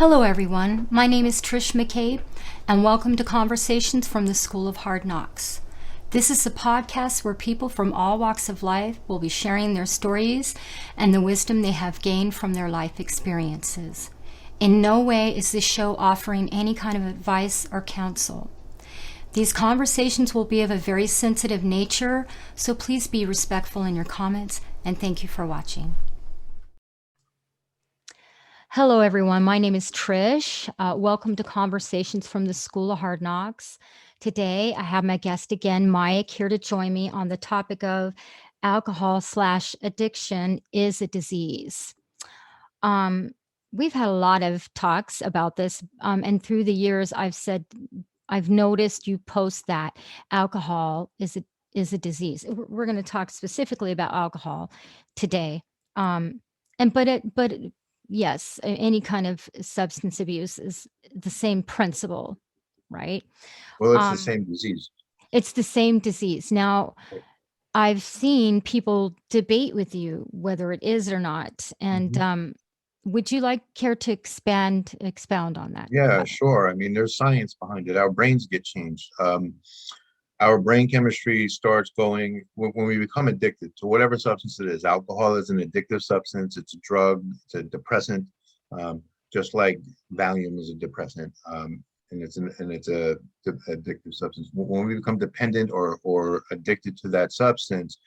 Hello, everyone. My name is Trish McCabe, and welcome to Conversations from the School of Hard Knocks. This is a podcast where people from all walks of life will be sharing their stories and the wisdom they have gained from their life experiences. In no way is this show offering any kind of advice or counsel. These conversations will be of a very sensitive nature, so please be respectful in your comments, and thank you for watching. Hello, everyone. My name is Trish. Welcome to Conversations from the School of Hard Knocks. Today, I have my guest again, Mike, here to join me on the topic of alcohol/addiction is a disease. We've had a lot of talks about this, and through the years, I've noticed you post that alcohol is a disease. We're going to talk specifically about alcohol today, yes, any kind of substance abuse is the same principle, right? Well, it's the Um, same disease. it's the same disease. Now, I've seen people debate with you whether it is or not. And Mhm. would you care to expound on that? Yeah, sure. I mean, there's science behind it. Our brains get changed. Our brain chemistry starts going when we become addicted to whatever substance it is. Alcohol is an addictive substance. It's a drug. It's a depressant, just like Valium is a depressant, and it's a addictive substance. When we become dependent or addicted to that substance,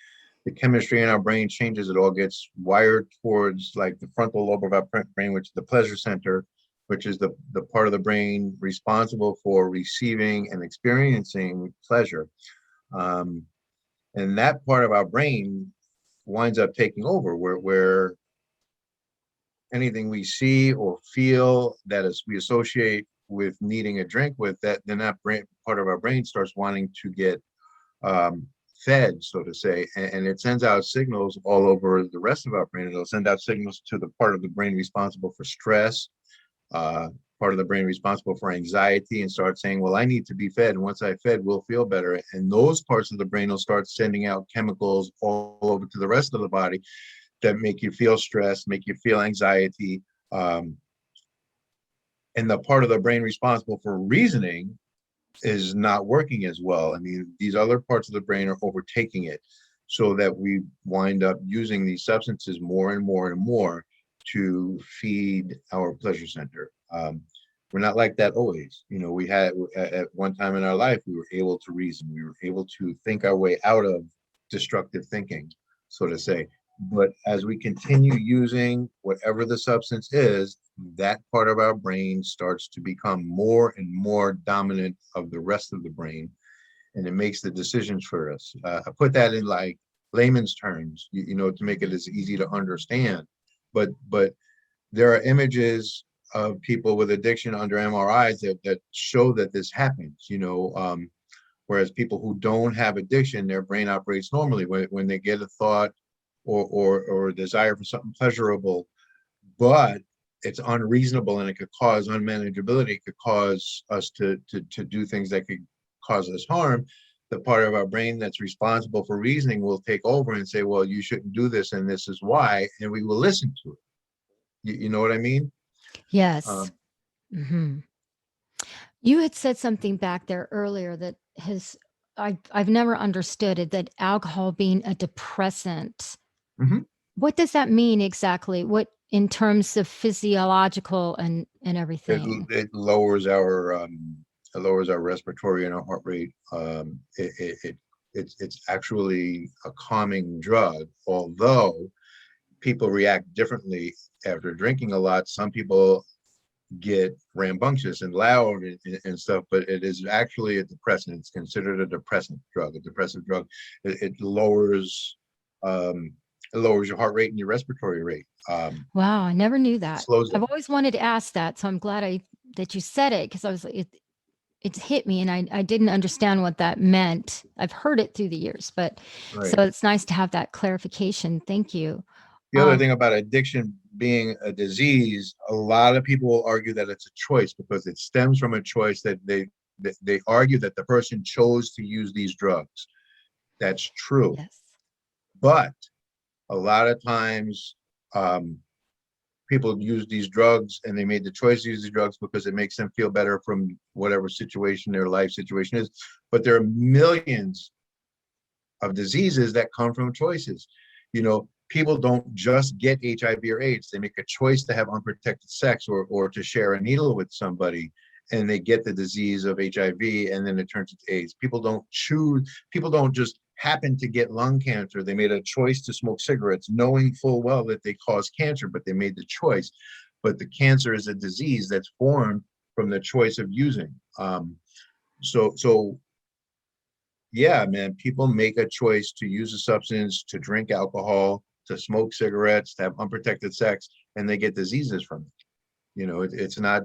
the chemistry in our brain changes. It all gets wired towards like the frontal lobe of our brain, which is the pleasure center, which is the part of the brain responsible for receiving and experiencing pleasure. Um, and that part of our brain winds up taking over where anything we see or feel that is we associate with needing a drink with that, then that brain part of our brain starts wanting to get um, fed, so to say, and it sends out signals all over the rest of our brain. It'll send out signals to the part of the brain responsible for stress, uh, part of the brain responsible for anxiety, and start saying, well, I need to be fed. And once I fed, we'll feel better. And those parts of the brain will start sending out chemicals all over to the rest of the body that make you feel stress, make you feel anxiety. Um, and the part of the brain responsible for reasoning is not working as well. I mean, these other parts of the brain are overtaking it so that we wind up using these substances more and more and more to feed our pleasure center. We're not like that always. You know, we had at one time in our life, we were able to reason, we were able to think our way out of destructive thinking, so to say. But as we continue using whatever the substance is, that part of our brain starts to become more and more dominant of the rest of the brain, and it makes the decisions for us. I put that in like layman's terms, to make it as easy to understand. But there are images of people with addiction under MRIs that show that this happens. Whereas people who don't have addiction, their brain operates normally when they get a thought or a desire for something pleasurable, but it's unreasonable and it could cause unmanageability. It could cause us to do things that could cause us harm. The part of our brain that's responsible for reasoning will take over and say, well, you shouldn't do this and this is why, and we will listen to it. You know what I mean? Yes. Um, Hmm. You had said something back there earlier that I've never understood it, that alcohol being a depressant. mhm. What does that mean exactly? What in terms of physiological and it, everything? it lowers our respiratory and our heart rate. It's actually a calming drug, although people react differently after drinking a lot. Some people get rambunctious and loud and stuff, but it is actually a depressant. It's considered a depressant drug, a depressive drug. It lowers your heart rate and your respiratory rate. Wow, I never knew that. Slows I've them. always wanted to ask that, so I'm glad that you said it, because I was like, it hit me and I didn't understand what that meant. I've heard it through the years, but Right. so it's nice to have that clarification. Thank you. The other thing about addiction being a disease, a lot of people will argue that it's a choice because it stems from a choice that they argue that the person chose to use these drugs. That's true. Yes. But a lot of times, um, people use these drugs and they made the choice to use these drugs because it makes them feel better from whatever situation their life situation is. But there are millions of diseases that come from choices. People don't just get HIV or AIDS. They make a choice to have unprotected sex or to share a needle with somebody, and they get the disease of HIV, and then it turns into AIDS. People don't just happen to get lung cancer. They made a choice to smoke cigarettes, knowing full well that they cause cancer, but they made the choice. But the cancer is a disease that's formed from the choice of using. So yeah, man, people make a choice to use a substance, to drink alcohol, to smoke cigarettes, to have unprotected sex, and they get diseases from it. It's not,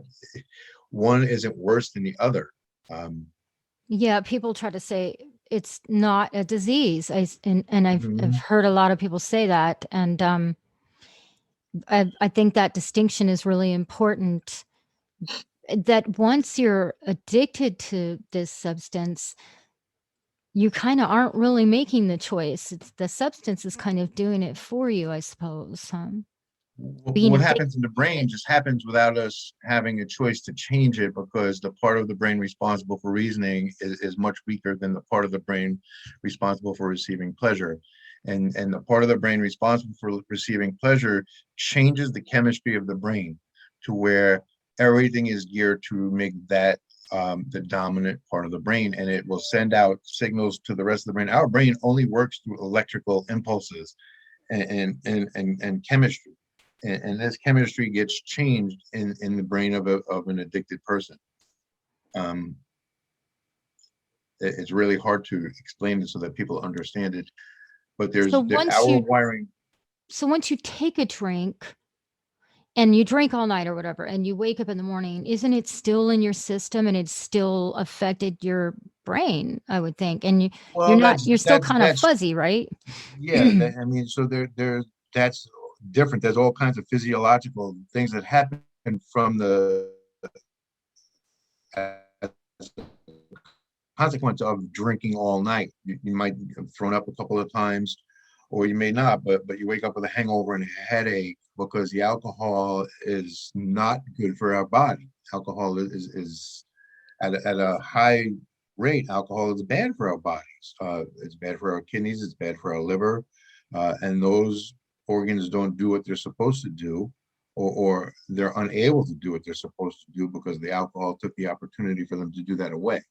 one isn't worse than the other. Yeah, people try to say it's not a disease. I've Mhm. heard a lot of people say that, and I think that distinction is really important. That once you're addicted to this substance, you kind of aren't really making the choice. It's the substance is kind of doing it for you, I suppose. Being What addicted. happens in the brain just happens without us having a choice to change it, because the part of the brain responsible for reasoning is much weaker than the part of the brain responsible for receiving pleasure. And the part of the brain responsible for receiving pleasure changes the chemistry of the brain to where everything is geared to make that the dominant part of the brain, and it will send out signals to the rest of the brain. Our brain only works through electrical impulses and chemistry, and this chemistry gets changed in the brain of an addicted person. It's really hard to explain it so that people understand it, but So our wiring. once you take a drink and you drink all night or whatever, and you wake up in the morning, isn't it still in your system and it's still affected your brain, I would think. And Well, you're still kind of that's fuzzy, right? yeah. I mean, so that's different. There's all kinds of physiological things that happen from the as a consequence of drinking all night. You might have thrown up a couple of times, or you may not, but you wake up with a hangover and a headache because the alcohol is not good for our body. Alcohol is at a high rate. Alcohol is bad for our bodies. It's bad for our kidneys. It's bad for our liver, and those organs don't do what they're supposed to do, or they're unable to do what they're supposed to do because the alcohol took the opportunity for them to do that away.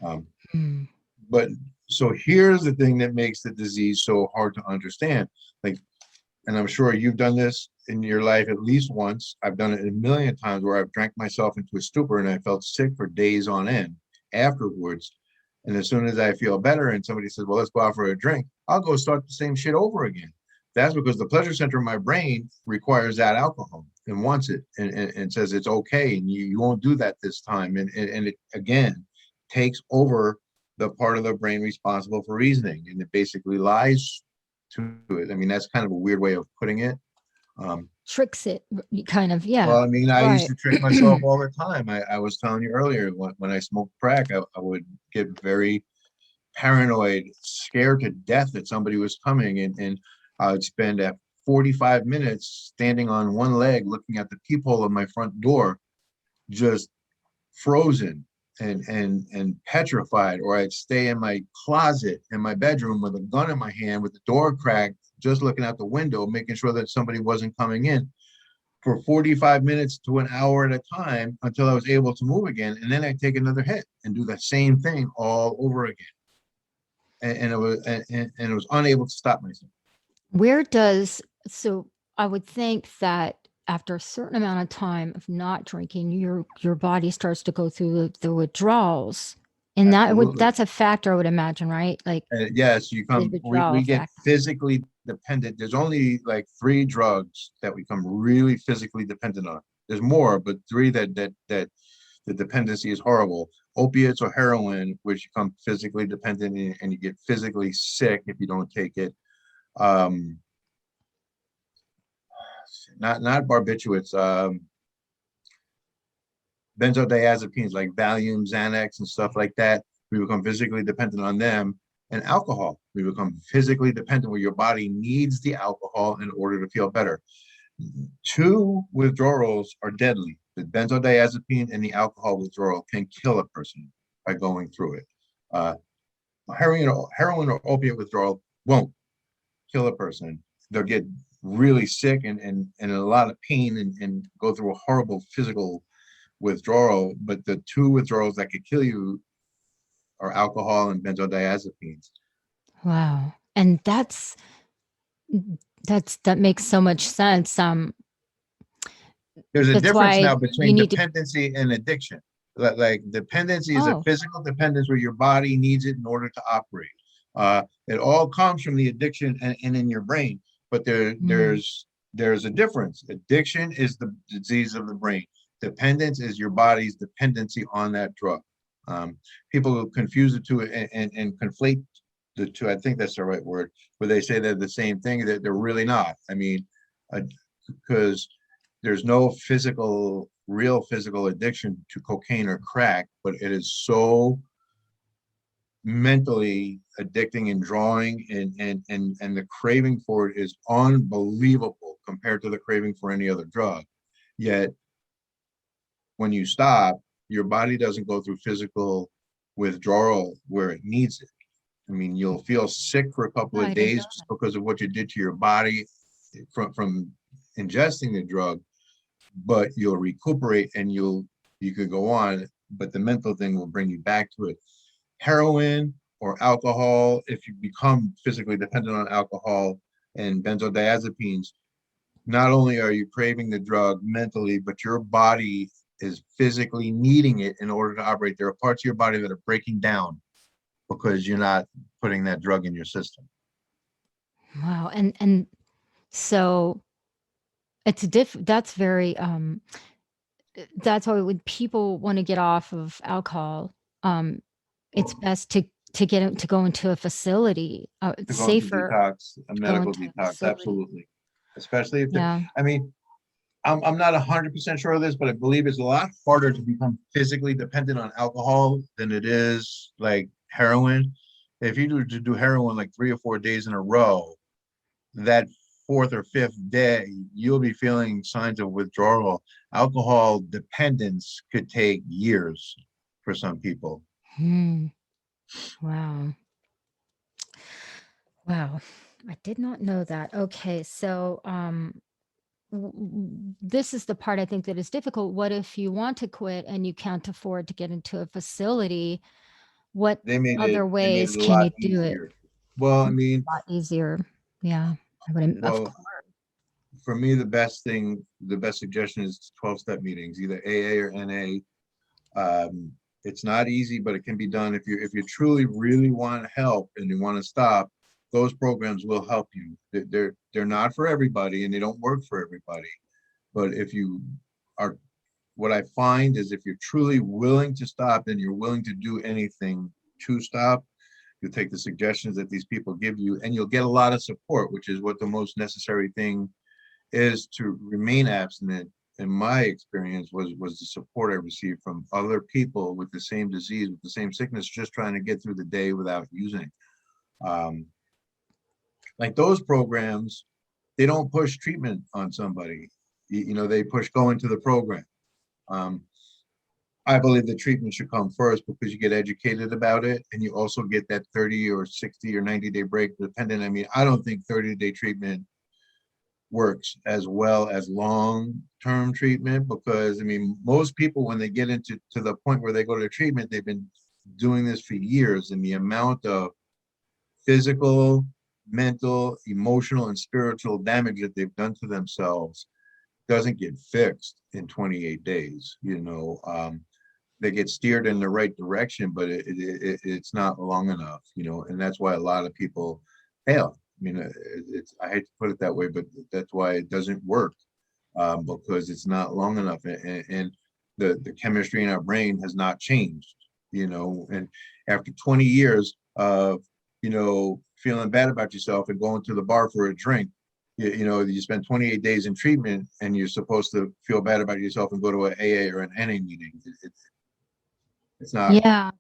Um, Mm. but so here's the thing that makes the disease so hard to understand. Like, and I'm sure you've done this in your life at least once. I've done it a million times where I've drank myself into a stupor and I felt sick for days on end afterwards. And as soon as I feel better and somebody says, well, let's go out for a drink, I'll go start the same shit over again. That's because the pleasure center in my brain requires that alcohol and wants it, and says it's okay. And you won't do that this time. And it, again, takes over the part of the brain responsible for reasoning. And it basically lies to it. I mean, that's kind of a weird way of putting it. Tricks it, kind of. Yeah. Well, I mean, I used Right. to trick myself all the time. I was telling you earlier, when I smoked crack, I would get very paranoid, scared to death that somebody was coming, and I would spend 45 minutes standing on one leg looking at the peephole of my front door, just frozen and petrified. Or I'd stay in my closet in my bedroom with a gun in my hand with the door cracked, just looking out the window, making sure that somebody wasn't coming in for 45 minutes to an hour at a time until I was able to move again. And then I'd take another hit and do the same thing all over again. And it was unable to stop myself. So I would think that after a certain amount of time of not drinking, your body starts to go through the withdrawals. And Absolutely. that's a factor, I would imagine, right? Like Yes, the withdrawal we get factor. physically dependent. There's only like 3 drugs that we become really physically dependent on. There's more, but 3 that the dependency is horrible. Opiates or heroin, which you become physically dependent and you get physically sick if you don't take it. Not barbiturates, benzodiazepines like Valium, Xanax, and stuff like that. We become physically dependent on them. And alcohol, we become physically dependent where your body needs the alcohol in order to feel better. Two withdrawals are deadly. The benzodiazepine and the alcohol withdrawal can kill a person by going through it. Uh, heroin or opiate withdrawal won't kill a person. They'll get really sick and in a lot of pain and go through a horrible physical withdrawal. But the two withdrawals that could kill you are alcohol and benzodiazepines. Wow. And that makes so much sense. There's a That's difference why now you between need to. dependency and addiction. Like dependency is a Oh, physical dependence where your body needs it in order to operate. It all comes from the addiction and in your brain, but mm, there's a difference. Addiction is the disease of the brain. Dependence is your body's dependency on that drug. People confuse the two and conflate the two. I think that's the right word, where they say they're the same thing, that they're really not. I mean, because there's no real physical addiction to cocaine or crack, but it is so mentally addicting and drawing, and the craving for it is unbelievable compared to the craving for any other drug. Yet when you stop, your body doesn't go through physical withdrawal where it needs it. I mean, you'll feel sick for a couple no, of I didn't days know just that. because of what you did to your body from ingesting the drug, but you'll recuperate and you could go on, but the mental thing will bring you back to it. Heroin or alcohol, if you become physically dependent on alcohol and benzodiazepines, not only are you craving the drug mentally, but your body is physically needing it in order to operate. There are parts of your body that are breaking down because you're not putting that drug in your system. Wow. And so that's very, that's why when people want to get off of alcohol, um, it's best to to go into a facility. To It's go into safer detox, a to go medical into a detox, facility. absolutely. Especially if Yeah. I mean, I'm not 100% sure of this, but I believe it's a lot harder to become physically dependent on alcohol than it is like heroin. If you do heroin like 3 or 4 days in a row, that fourth or fifth day, you'll be feeling signs of withdrawal. Alcohol dependence could take years for some people. Hmm. Wow. Wow. I did not know that. Okay. So, this is the part I think that is difficult. What if you want to quit and you can't afford to get into a facility? What other They made ways it a can lot you do it? easier. Well, I mean, A lot easier. Yeah. I would, of well, course. for me, the best suggestion is 12-step meetings, either AA or NA. It's not easy, but it can be done. If you truly really want help and you want to stop, those programs will help you. They're not for everybody and they don't work for everybody. But if you are, what I find is if you're truly willing to stop and you're willing to do anything to stop, you'll take the suggestions that these people give you and you'll get a lot of support, which is what the most necessary thing is to remain abstinent. In my experience was the support I received from other people with the same disease, with the same sickness, just trying to get through the day without using. Um, like those programs, they don't push treatment on somebody. They push go into the program. Um, I believe the treatment should come first because you get educated about it and you also get that 30 or 60 or 90-day break dependent. I mean, I don't think 30-day treatment works as well as long-term treatment because I mean, most people when they get into to the point where they go to treatment, they've been doing this for years, and the amount of physical, mental, emotional, and spiritual damage that they've done to themselves doesn't get fixed in 28 days. They get steered in the right direction, but it's not long enough, and that's why a lot of people fail. I mean, I hate to put it that way, but that's why it doesn't work because it's not long enough, and the chemistry in our brain has not changed, and after 20 years of, feeling bad about yourself and going to the bar for a drink, you spend 28 days in treatment and you're supposed to feel bad about yourself and go to an AA or an NA meeting. It's not Yeah.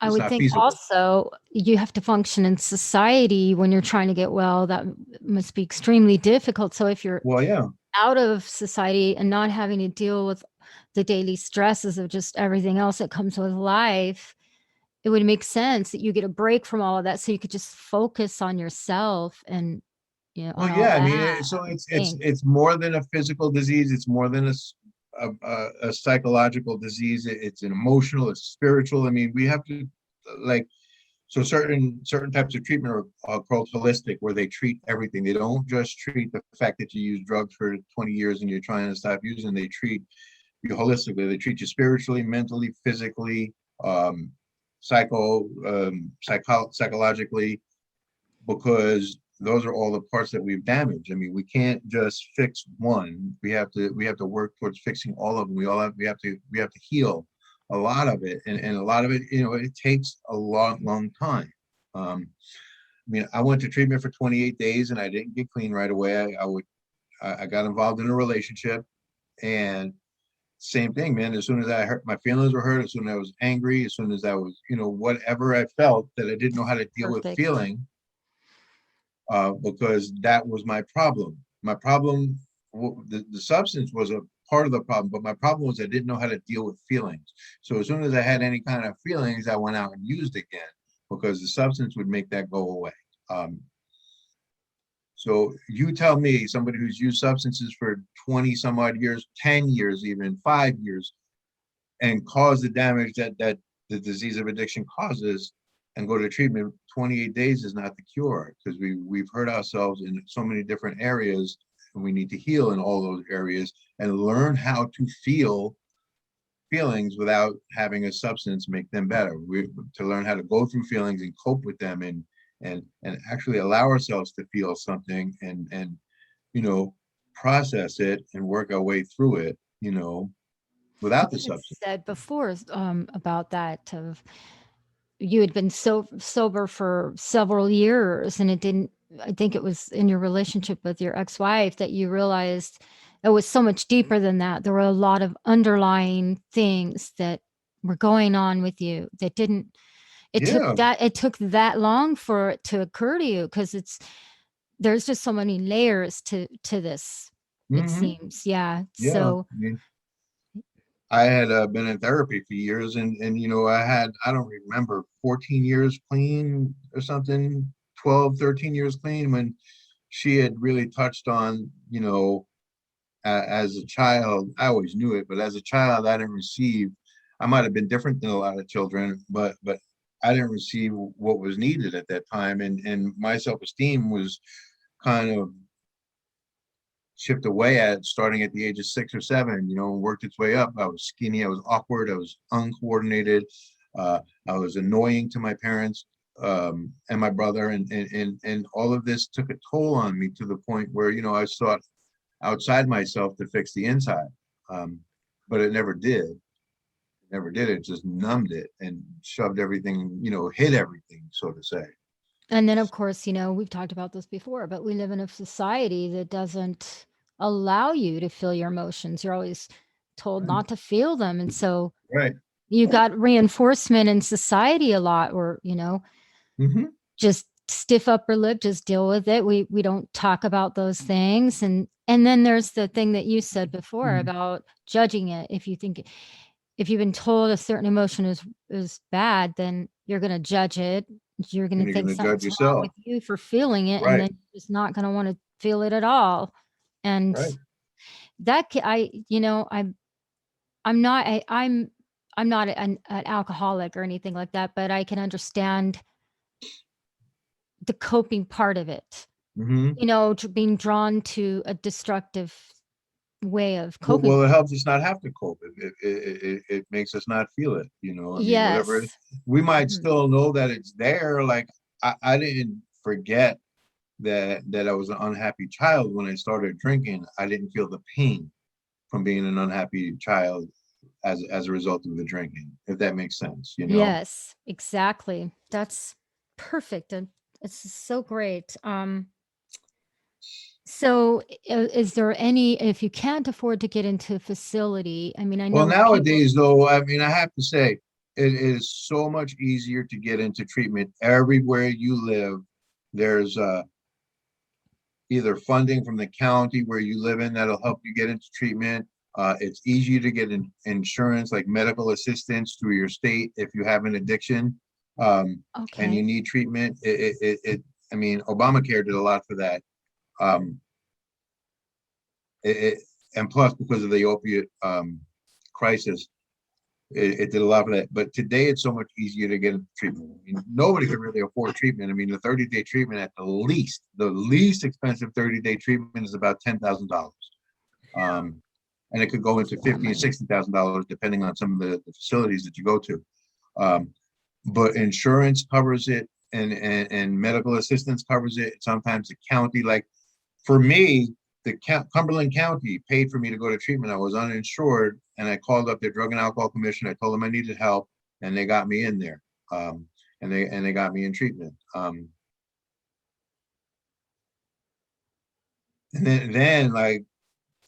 I it's would not think feasible. also you have to function in society when you're trying to get well. That must be extremely difficult. So if you're Well, yeah. out of society and not having to deal with the daily stresses of just everything else that comes with life, it would make sense that you get a break from all of that so you could just focus on yourself and, Well, on all yeah, I mean, that. so I would it's think. it's more than a physical disease. It's more than a psychological disease. It's an emotional, it's spiritual. I mean, we have to like so certain types of treatment are called holistic, where they treat everything. They don't just treat the fact that you use drugs for 20 years and you're trying to stop using. They treat you holistically. They treat you spiritually, mentally, physically, psychologically, because those are all the parts that we've damaged. I mean, we can't just fix one. We have to work towards fixing all of them. We have to heal a lot of it, and a lot of it, it takes a long time. I mean, I went to treatment for 28 days and I didn't get clean right away. I got involved in a relationship, and same thing, man. As soon as I hurt, my feelings were hurt. As soon as I was angry, as soon as I was, whatever I felt that I didn't know how to deal with Perfect. feeling, because that was my problem. My problem, the substance was a part of the problem, but my problem was I didn't know how to deal with feelings. So as soon as I had any kind of feelings, I went out and used again, because the substance would make that go away. So you tell me, somebody who's used substances for 20 some odd years, 10 years, even 5 years, and caused the damage that the disease of addiction causes, and go to treatment, 28 days is not the cure, because we've hurt ourselves in so many different areas, and we need to heal in all those areas and learn how to feel feelings without having a substance make them better. To learn how to go through feelings and cope with them, and actually allow ourselves to feel something, and process it and work our way through it, without the You had substance. said before about that of you had been sober for several years, and it didn't. I think it was in your relationship with your ex-wife that you realized it was so much deeper than that. There were a lot of underlying things that were going on with you that didn't. Yeah. It took that long for it to occur to you because there's just so many layers to this. It Hmm. seems, yeah. Yeah. So I mean, I had been in therapy for years, and I don't remember, 14 years clean or something, 12, 13 years clean, when she had really touched on, as a child. I always knew it, but as a child, I didn't receive. I might have been different than a lot of children, but I didn't receive what was needed at that time, and my self-esteem was kind of chipped away at, starting at the age of 6 or 7, worked its way up. I was skinny, I was awkward, I was uncoordinated, I was annoying to my parents, and my brother, and all of this took a toll on me, to the point where, I sought outside myself to fix the inside. But it never did. It just numbed it and shoved everything, hid everything, so to say. and then, of course, we've talked about this before, but we live in a society that doesn't allow you to feel your emotions. You're always told Right. not to feel them. And so Right. you got reinforcement in society a lot, or, Mm-hmm. just stiff upper lip, just deal with it. We don't talk about those things. And then there's the thing that you said before Mm-hmm. about judging it. If you've been told a certain emotion is bad, then you're going to judge it. You're going And to you're think going to judge something's wrong yourself. with you for feeling it, and Right. then you're just not going to want to feel it at all. And Right. I'm not I'm not an alcoholic or anything like that, but I can understand the coping part of it. Mm-hmm. Being drawn to a destructive way of coping. Well, it helps us not have to cope. It makes us not feel it. I mean, whatever. Yes. We might Mhm. still know that it's there. Like, I didn't forget that I was an unhappy child when I started drinking. I didn't feel the pain from being an unhappy child as a result of the drinking, if that makes sense. Yes, exactly. That's perfect, and it's so great. So is there any, if you can't afford to get into a facility, I mean, I Well, know people. nowadays, though, I mean, I have to say, it is so much easier to get into treatment everywhere you live. There's either funding from the county where you live in that'll help you get into treatment. It's easier to get insurance, like medical assistance through your state if you have an addiction, and you Okay. need treatment. I mean, Obamacare did a lot for that. Um, it, it, and plus, because of the opiate crisis, it did a lot for that. But today, it's so much easier to get into treatment. I mean, nobody can really afford treatment. I mean, the 30-day treatment at the least expensive 30-day treatment is about $10,000. And it could go into $50,000 and $60,000 depending on some of the facilities that you go to. But insurance covers it, and medical assistance covers it. Sometimes the county, like for me, the Cumberland County paid for me to go to treatment. I was uninsured, and I called up their Drug and Alcohol Commission. I told them I needed help, and they got me in there. And they got me in treatment. And then like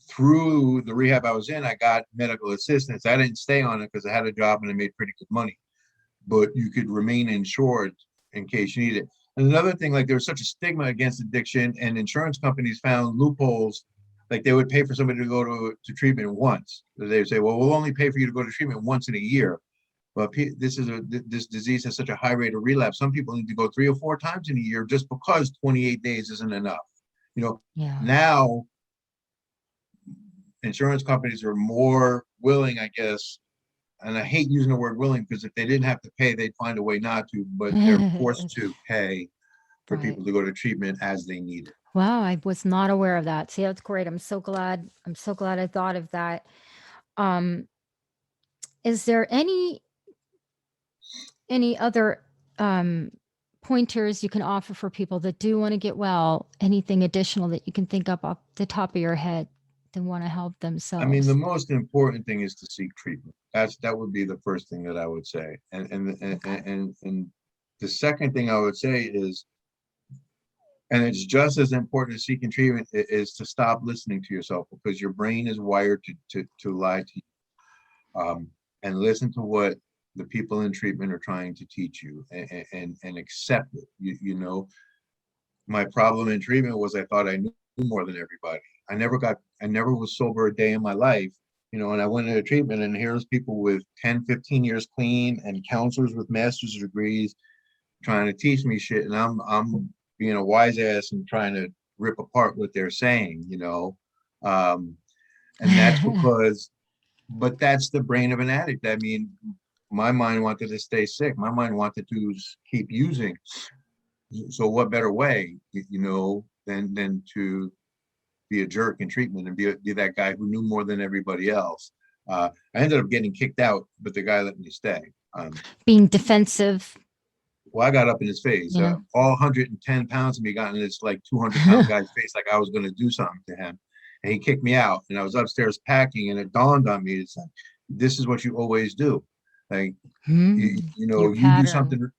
through the rehab I was in, I got medical assistance. I didn't stay on it because I had a job and I made pretty good money, but you could remain insured in case you need it. And another thing, like there was such a stigma against addiction, and insurance companies found loopholes. Like they would pay for somebody to go to treatment once. They would say, well, we'll only pay for you to go to treatment once in a year. But this disease has such a high rate of relapse. Some people need to go 3 or 4 times in a year just because 28 days isn't enough. Yeah. Now insurance companies are more willing, I guess, and I hate using the word willing because if they didn't have to pay, they'd find a way not to, but they're forced to pay for Right. people to go to treatment as they need it. Wow, I was not aware of that. See, that's great. I'm so glad. I'm so glad I thought of that. Um, is there any other pointers you can offer for people that do want to get well? Anything additional that you can think up off the top of your head that want to help I mean, themselves? the most important thing is to seek treatment. That would be the first thing that I would say. Okay. And the second thing I would say is, and it's just as important as seeking treatment, is to stop listening to yourself, because your brain is wired to lie to you. And listen to what the people in treatment are trying to teach you, and accept it. My problem in treatment was I thought I knew more than everybody. I never was sober a day in my life, and I went into treatment, and here's people with 10, 15 years clean and counselors with master's degrees trying to teach me shit. And I'm being a wise ass and trying to rip apart what they're saying, and that's because, but that's the brain of an addict. I mean, my mind wanted to stay sick. My mind wanted to keep using. So what better way, than to be a jerk in treatment and be that guy who knew more than everybody else. I ended up getting kicked out, but the guy let me stay. Being defensive. Well, I got up in his face. Yeah. All 110 pounds of me got in this like 200-pound guy's face, like I was going to do something to him. And he kicked me out. And I was upstairs packing, and it dawned on me, it's like, this is what you always do. Like, Your you pattern.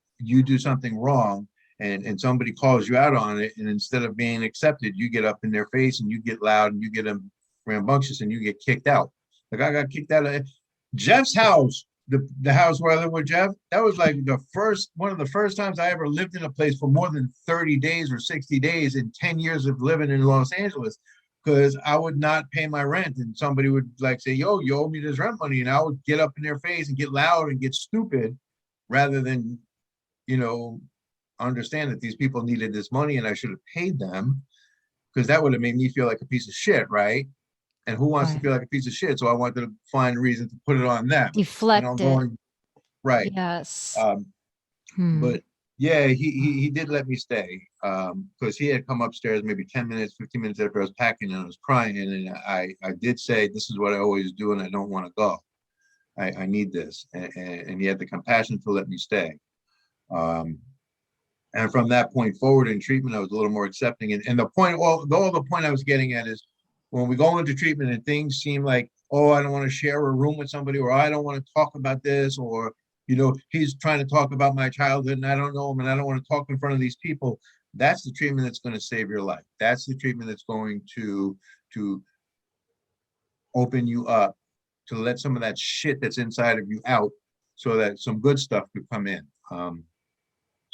do something wrong, and somebody calls you out on it, and instead of being accepted, you get up in their face and you get loud and you get them rambunctious and you get kicked out. Like I got kicked out of Jeff's house, the house where I lived with Jeff. That was like one of the first times I ever lived in a place for more than 30 days or 60 days in 10 years of living in Los Angeles, because I would not pay my rent, and somebody would like say, yo, you owe me this rent money, and I would get up in their face and get loud and get stupid rather than, understand that these people needed this money and I should have paid them, because that would have made me feel like a piece of shit, right? And who wants to Right. feel like a piece of shit? So I wanted to find a reason to put it on them. And I'm Deflect it. going, right. Yes. But yeah, he did let me stay, because he had come upstairs maybe 10 minutes, 15 minutes after I was packing, and I was crying. And I did say, this is what I always do, and I don't want to go. I need this. And he had the compassion to let me stay. And from that point forward in treatment, I was a little more accepting. And the point I was getting at is, when we go into treatment and things seem like, oh, I don't want to share a room with somebody, or I don't want to talk about this, or, he's trying to talk about my childhood and I don't know him and I don't want to talk in front of these people. That's the treatment that's going to save your life. That's the treatment that's going to open you up, to let some of that shit that's inside of you out, so that some good stuff could come in.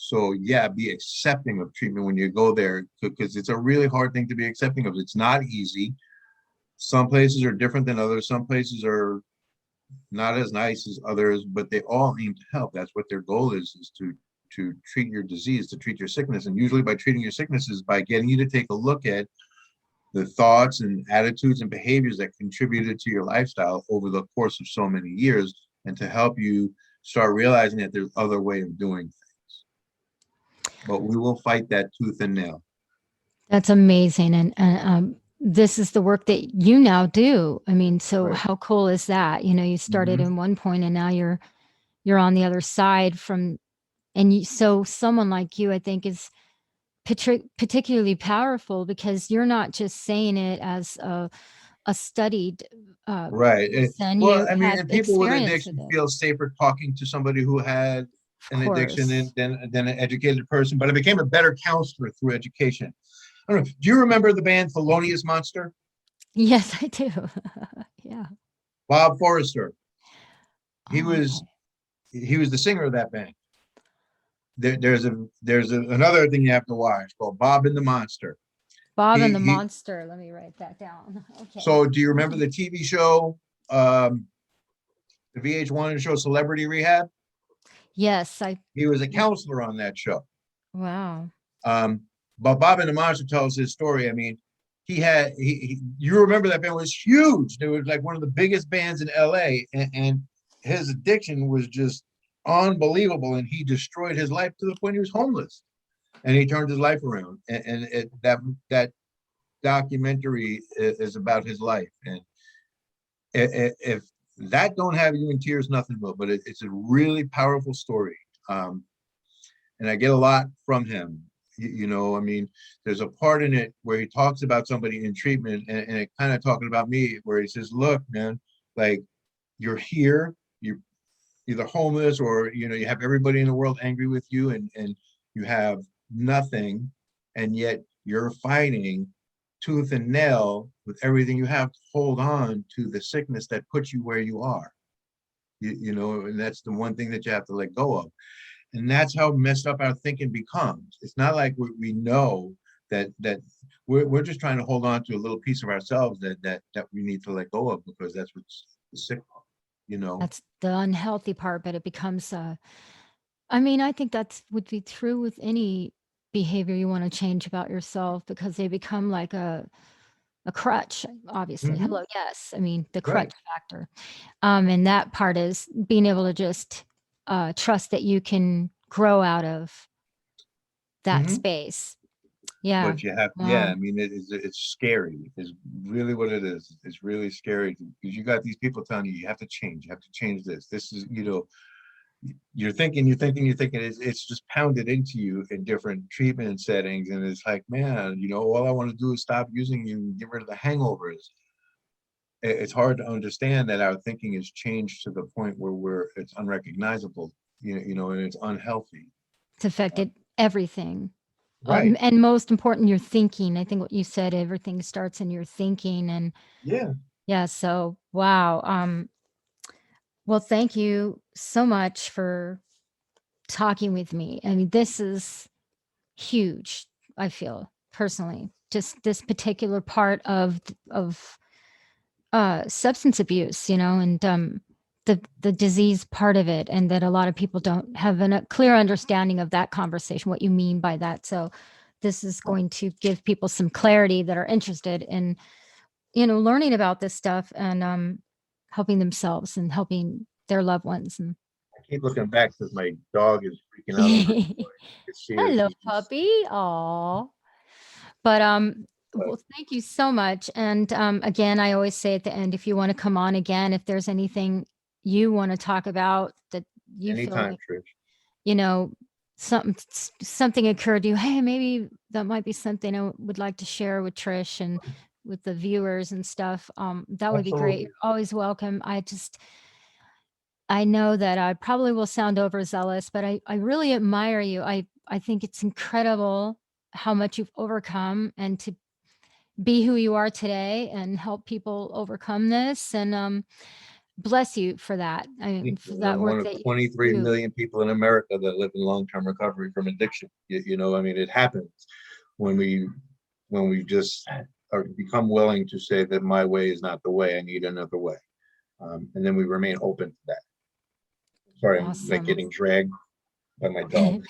So yeah, be accepting of treatment when you go there, because it's a really hard thing to be accepting of. It's not easy. Some places are different than others. Some places are not as nice as others, but they all aim to help. That's what their goal is to treat your disease, to treat your sickness. And usually by treating your sickness is by getting you to take a look at the thoughts and attitudes and behaviors that contributed to your lifestyle over the course of so many years, and to help you start realizing that there's other way of doing things. But we will fight that tooth and nail. That's amazing. And this is the work that you now do. I mean, so Right. how cool is that? You started Mhm. in one point and now you're on the other side from, so someone like you, I think, is particularly powerful because you're not just saying it as a studied Right. person. Well, You I mean, had and people with experience with addiction it, feel safer talking to somebody who had of an addiction course. than an educated person. But I became a better counselor through education. I don't know. Do you remember the band Thelonious Monster? Yes, I do. Yeah. Bob Forrester. He Oh, was okay. he was the singer of that band. Another thing you have to watch called Bob and the Monster. Bob and the He Monster. Let me write that down. Okay. So do you remember the TV show, um, the VH1 show Celebrity Rehab? Yes, I. He was a counselor on that show. Wow. Um, but Bob and the Monster tells his story. I mean, you remember that band was huge. It was like one of the biggest bands in LA, and his addiction was just unbelievable, and he destroyed his life to the point he was homeless, and he turned his life around. That documentary is about his life, and if that don't have you in tears, nothing will. But it's a really powerful story, and I get a lot from him. I mean, there's a part in it where he talks about somebody in treatment, and it kind of talking about me, where he says, "Look, man, like you're here, you're either homeless or you have everybody in the world angry with you, and you have nothing, and yet you're fighting tooth and nail with everything you have to hold on to the sickness that puts you where you are. And that's the one thing that you have to let go of. And that's how messed up our thinking becomes. It's not like we know that we're just trying to hold on to a little piece of ourselves that we need to let go of, because that's what's the sick part. That's the unhealthy part, but it becomes I mean, I think that's would be true with any behavior you want to change about yourself because they become like a crutch, obviously. Mm-hmm. Hello, yes. I mean, the Right. crutch factor. And that part is being able to just trust that you can grow out of that Mm-hmm. space. Yeah. But you have, yeah, Wow. I mean, it's scary, is really what it is. It's really scary because you got these people telling you have to change, you have to change this. This is, you're thinking, it's just pounded into you in different treatment settings. And it's like, man, all I want to do is stop using you and get rid of the hangovers. It's hard to understand that our thinking has changed to the point where it's unrecognizable, and it's unhealthy. It's affected everything. Right. And most important, your thinking. I think what you said, everything starts in your thinking. And Yeah. yeah, so wow. Well, thank you so much for talking with me. I mean, this is huge, I feel personally. Just this particular part of substance abuse, and the disease part of it, and that a lot of people don't have a clear understanding of that conversation, what you mean by that. So this is going to give people some clarity that are interested in, learning about this stuff and helping themselves and helping their loved ones. And I keep looking back because my dog is freaking out over the toy. I can see her. hello, She's just, puppy. Aw. But but well, thank you so much. And again, I always say at the end, if you want to come on again, if there's anything you want to talk about that you feel anytime, like, Trish. you know, something occurred to you, hey, maybe that might be something I would like to share with Trish and with the viewers and stuff. That would be great. Absolutely. You're always welcome. I know that I probably will sound overzealous, but I really admire you. I think it's incredible how much you've overcome and to be who you are today and help people overcome this. And bless you for that. I mean, for And that I'm one work of that you 23 do. million people in America that live in long-term recovery from addiction. I mean, it happens when we just become willing to say that my way is not the way. I need another way, and then we remain open to that. Sorry, I'm like Awesome. getting dragged by my dog.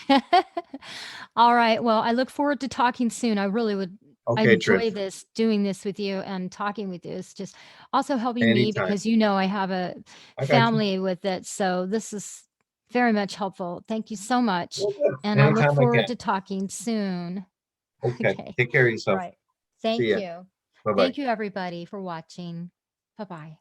All right. Well, I look forward to talking soon. I really would. I Okay, enjoy Trish. doing this with you and talking with you. It's just also helping me Anytime. because I have a I got you. family with it. So this is very much helpful. Thank you so much. Well, good. And I look Anytime I forward can. to talking soon. Okay. Okay. Take care of All yourself. right. See Thank ya. you. Bye bye. Thank you, everybody, for watching. Bye bye.